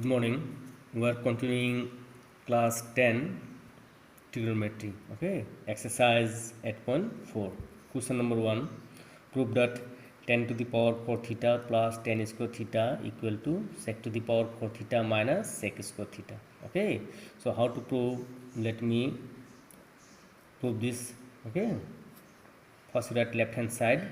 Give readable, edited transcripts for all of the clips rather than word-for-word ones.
Good morning. We are continuing class 10 trigonometry. Okay, exercise 8.4. Question number 1. Prove that tan to the power 4 theta plus tan square theta equal to sec to the power 4 theta minus sec square theta. Okay, so how to prove? Let me prove this. Okay, first we write left hand side.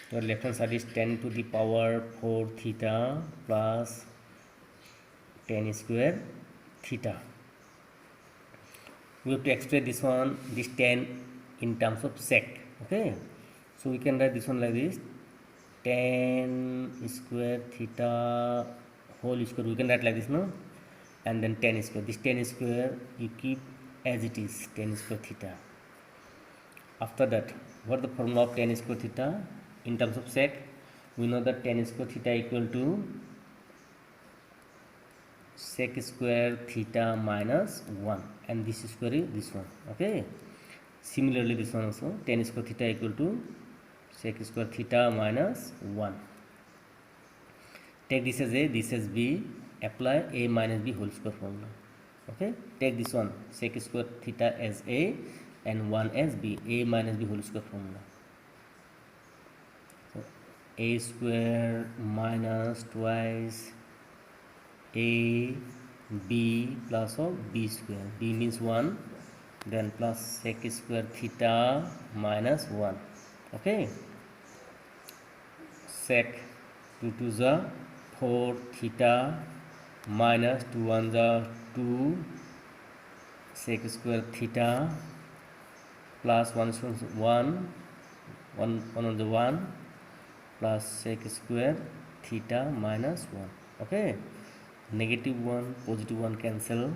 Your left hand side is tan to the power 4 theta plus tan square theta. We have to express this tan in terms of sec. Okay, so we can write this one like this: tan square theta whole square. We can write like this, no? And then tan square. This tan square you keep as it is, tan square theta. After that, what is the formula of tan square theta in terms of sec? We know that tan square theta equal to sec square theta minus 1, and this square is this one. Okay, similarly this one also, tan square theta equal to sec square theta minus 1. Take this as a, this as b, apply a minus b whole square formula. Okay, take this one sec square theta as a and 1 as b, a minus b whole square formula. So a square minus twice a b plus of b square, b means 1, then plus sec square theta minus 1. Okay, sec 2 to the 4 theta minus 2 1 the 2 sec square theta plus 1 on the 1 plus sec square theta minus 1. Okay, negative 1 positive 1 cancel,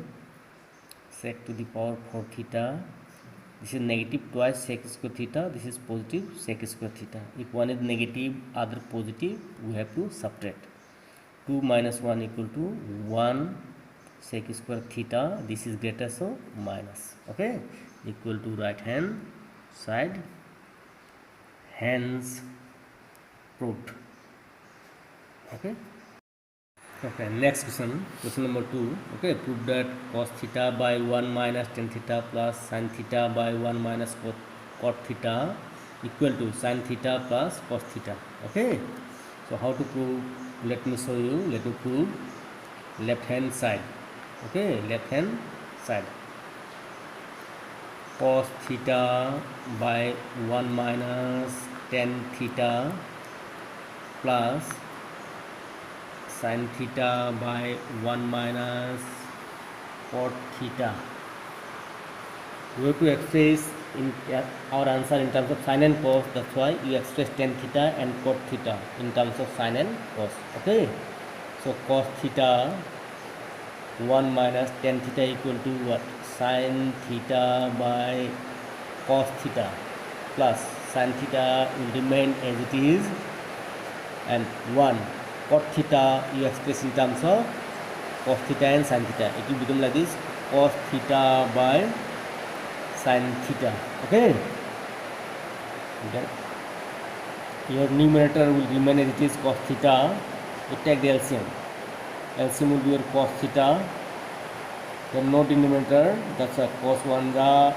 sec to the power 4 theta, this is negative twice sec square theta, this is positive sec square theta. If one is negative other positive, we have to subtract. 2 minus 1 equal to 1 sec square theta, this is greater, so minus. Okay, equal to right hand side, hence proved. Okay. Okay, next question number 2. Okay, prove that cos theta by 1 minus tan theta plus sin theta by 1 minus cot theta equal to sin theta plus cos theta. Okay, so how to prove? Let me show you. Let me prove. Left hand side. Okay, left hand side. Cos theta by 1 minus tan theta plus sin theta by 1 minus cot theta. We have to express in our answer in terms of sin and cos. That's why you express tan theta and cot theta in terms of sin and cos. Okay, so cos theta 1 minus tan theta equal to what? Sin theta by cos theta plus sin theta will remain as it is, and 1 cot theta you express in terms of cos theta and sin theta. It will become like this: cos theta by sin theta. Okay, then your numerator will remain as it is, cos theta. You take the LCM. LCM will be your cos theta. Then no denominator. That's why cos 1 the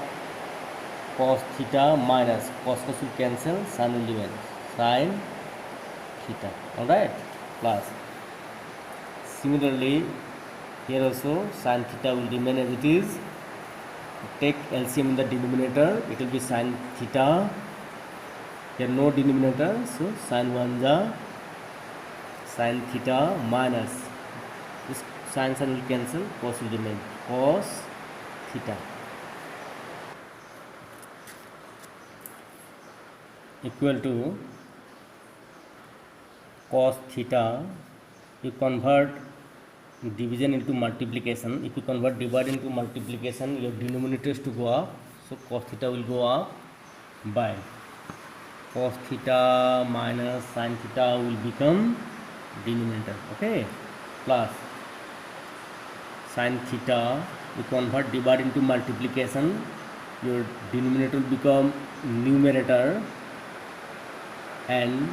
cos theta minus cos will cancel, sin will remain, sin theta. Alright, plus similarly here also sin theta will remain as it is. Take LCM in the denominator, it will be sin theta. Here no denominator, so sin 1 the sin theta minus this sin will cancel, cos will remain, cos theta equal to cos theta. You convert division into multiplication. If you convert divide into multiplication, your denominators to go up, so cos theta will go up by cos theta minus sin theta will become denominator. Okay, plus sin theta, you convert divide into multiplication, your denominator will become numerator and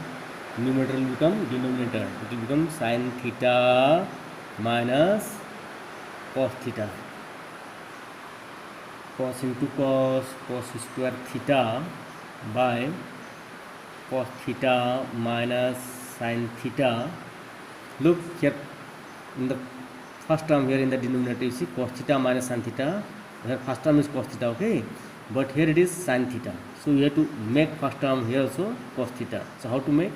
numerator will become denominator. It will become sin theta minus cos theta, cos into cos, cos square theta by cos theta minus sin theta. Look here in the first term, here in the denominator you see cos theta minus sin theta. Here first term is cos theta, okay, but here it is sin theta, so you have to make first term here also cos theta. So how to make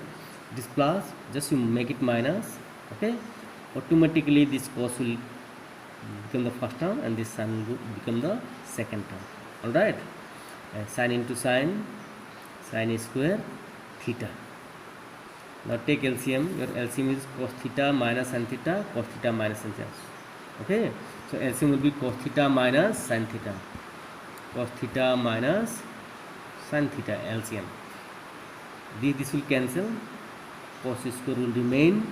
this plus, just you make it minus, okay, automatically this cos will become the first term and this sin will become the second term. All right, and sin into sin, sin square theta. Now take LCM. Your LCM is cos theta minus sin theta, cos theta minus sin theta. Okay, so LCM will be cos theta minus sin theta, cos theta minus sin theta, LCM. This will cancel, cos square will remain,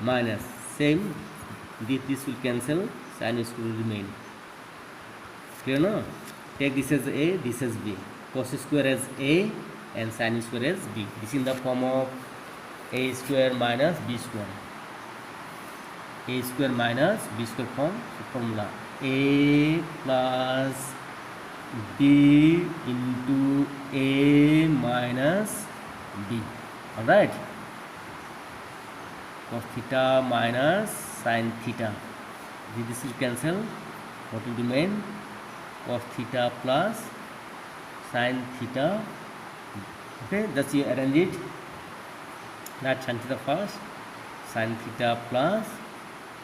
minus same, this will cancel, sin square will remain. Clear now? Take this as A, this as B, cos square as A and sin square as B. This is in the form of A square minus B square, A square minus B square form. So formula A plus B into A minus B. Alright, cos theta minus sin theta, this will cancel, what will remain, cos theta plus sin theta. Okay, just you arrange it, not sin theta first, sin theta plus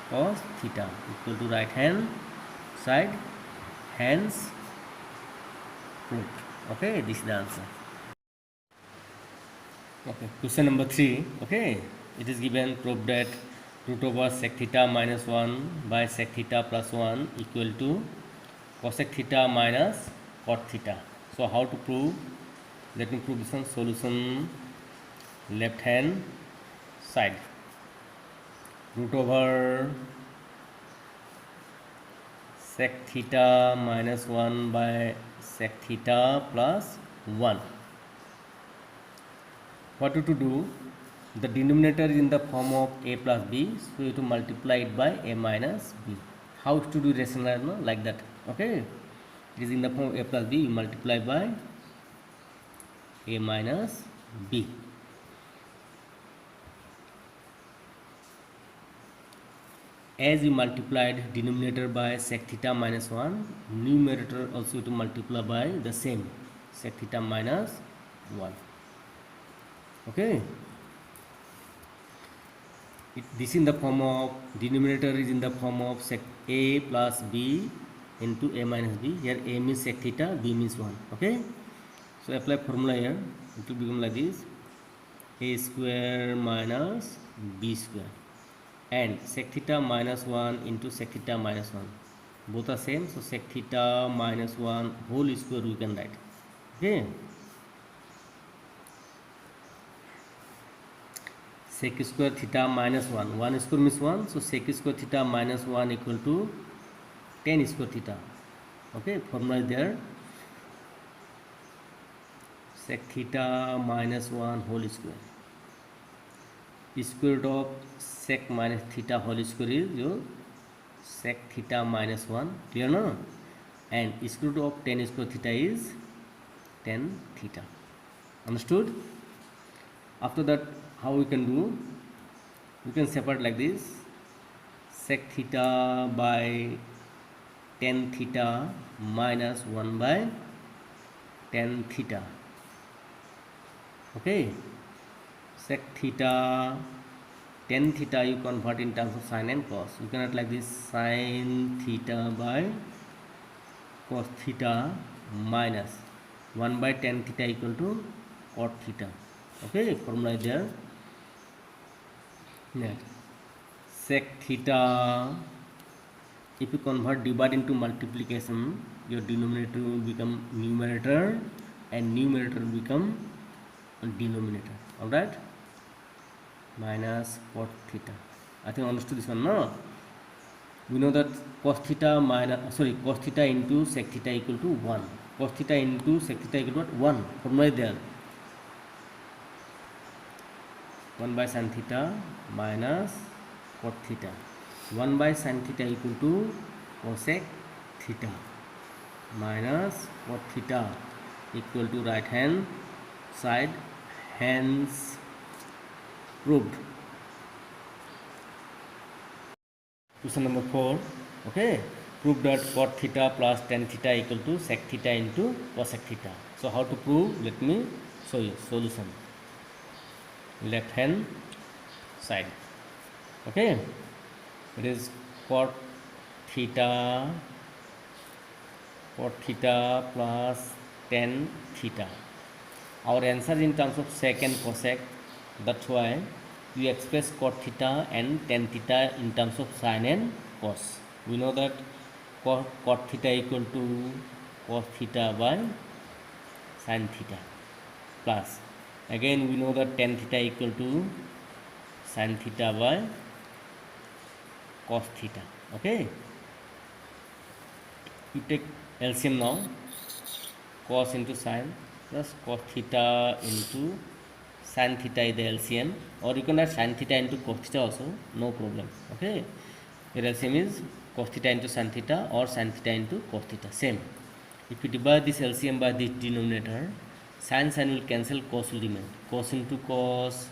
cos theta equal to right hand side, hence proved. Okay, this is the answer. Okay, question number 3. Okay, it is given, prove that root over sec theta minus 1 by sec theta plus 1 equal to cosec theta minus cot theta. So how to prove? Let me prove this one. Solution, left hand side, root over sec theta minus 1 by sec theta plus 1. What to do? The denominator is in the form of a plus b, so you have to multiply it by a minus b. How to do rationalize? No? Like that. Okay, it is in the form of a plus b, you multiply by a minus b. As you multiplied denominator by sec theta minus 1, numerator also to multiply by the same, sec theta minus 1. Okay, this in the form of, denominator is in the form of sec a plus b into a minus b. Here a means sec theta, b means 1. Okay, so apply formula here, it will become like this, a square minus b square, and sec theta minus 1 into sec theta minus 1, both are same, so sec theta minus 1 whole square we can write. Okay, sec square theta minus 1, 1 square means 1, so sec square theta minus 1 equal to tan square theta. Okay, formula is there, sec theta minus 1 whole square, square root of sec minus theta whole square is your sec theta minus 1, clear no? And square root of tan square theta is tan theta. Understood? After that, how we can do? We can separate like this, sec theta by tan theta minus 1 by tan theta. Okay, sec theta, tan theta you convert in terms of sin and cos. You cannot like this, sin theta by cos theta minus 1 by tan theta equal to cot theta. Okay, formula is there. Next, sec theta, if you convert divide into multiplication, your denominator will become numerator and numerator will become denominator. Alright, minus cot theta. I think understood this one, no? We know that cos theta minus, cos theta into sec theta equal to 1. Cos theta into sec theta equal to what? 1. Formula is there. 1 by sin theta minus cot theta. 1 by sin theta equal to cosec theta minus cot theta equal to right hand side, hence proved. Question number 4. Okay, prove that cot theta plus tan theta equal to sec theta into cosec theta. So how to prove? Let me show you. Solution, left hand side. Okay, it is cot theta plus tan theta. Our answer in terms of sec and cosec. That's why we express cot theta and tan theta in terms of sin and cos. We know that cot theta equal to cos theta by sin theta, plus again we know that tan theta equal to sin theta by cos theta. Okay, you take LCM now. Cos into sin plus cos theta into sin theta is the LCM, or you can add sin theta into cos theta also, no problem. Okay, your LCM is cos theta into sin theta or sin theta into cos theta, same. If you divide this LCM by this denominator, sin will cancel, cos will remain. Cos into cos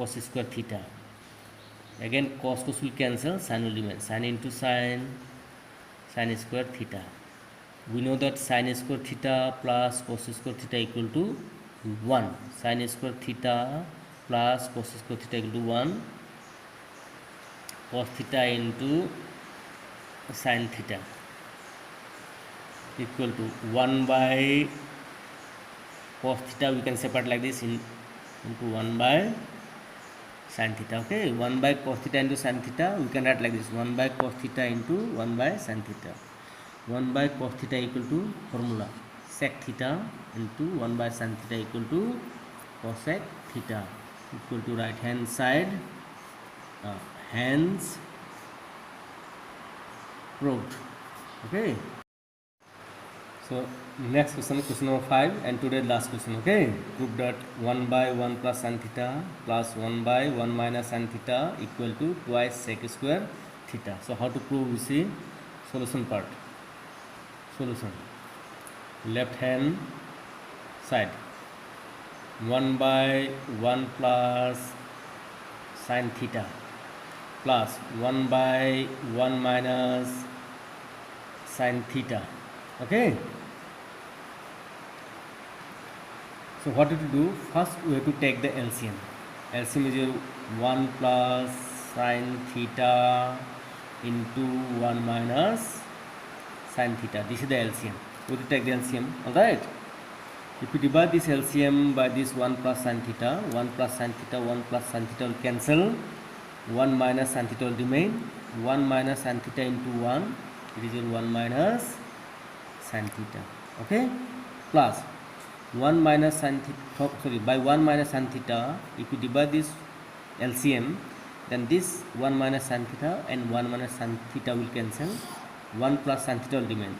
square theta. Again cos will cancel, sin will remain. Sin into sin square theta. We know that sin square theta plus cos square theta equal to 1. Sin square theta plus cos square theta equal to 1. Cos theta into sin theta equal to 1 by cos theta. We can separate like this into 1 by sin theta. Okay, 1 by cos theta into sin theta, we can write like this: 1 by cos theta into 1 by sin theta. 1 by cos theta equal to formula sec theta into 1 by sin theta equal to cosec theta equal to right hand side, hence proved. Okay, so next question, question number 5, and today's last question. Okay, prove that 1 by 1 plus sin theta plus 1 by 1 minus sin theta equal to twice sec square theta. So how to prove? We see solution part. Solution, left hand side, 1 by 1 plus sin theta plus 1 by 1 minus sin theta. Okay, so what to do? First we have to take the LCM. LCM is your 1 plus sin theta into 1 minus sin theta. This is the LCM. We have to take the LCM. Alright, if you divide this LCM by this 1 plus sin theta, 1 plus sin theta, 1 plus sin theta will cancel, 1 minus sin theta will remain. 1 minus sin theta into 1, it is your 1 minus sin theta. Okay, plus 1 minus sin theta, by 1 minus sin theta, if you divide this LCM, then this 1 minus sin theta and 1 minus sin theta will cancel, 1 plus sin theta will remain.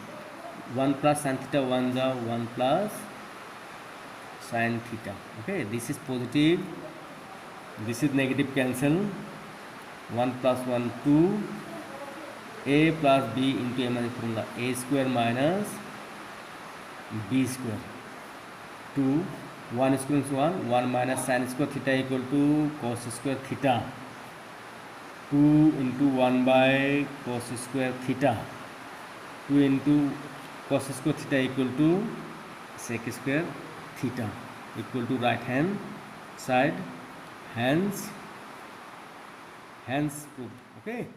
1 plus sin theta 1 the 1 plus sin theta. Okay, this is positive, this is negative, cancel. 1 plus 1 2, a plus b into a minus formula, a square minus b square, 2, 1 square is 1, 1 minus sin square theta equal to cos square theta, 2 into 1 by cos square theta, 2 into cos square theta equal to sec square theta equal to right hand side, hence proved. Okay.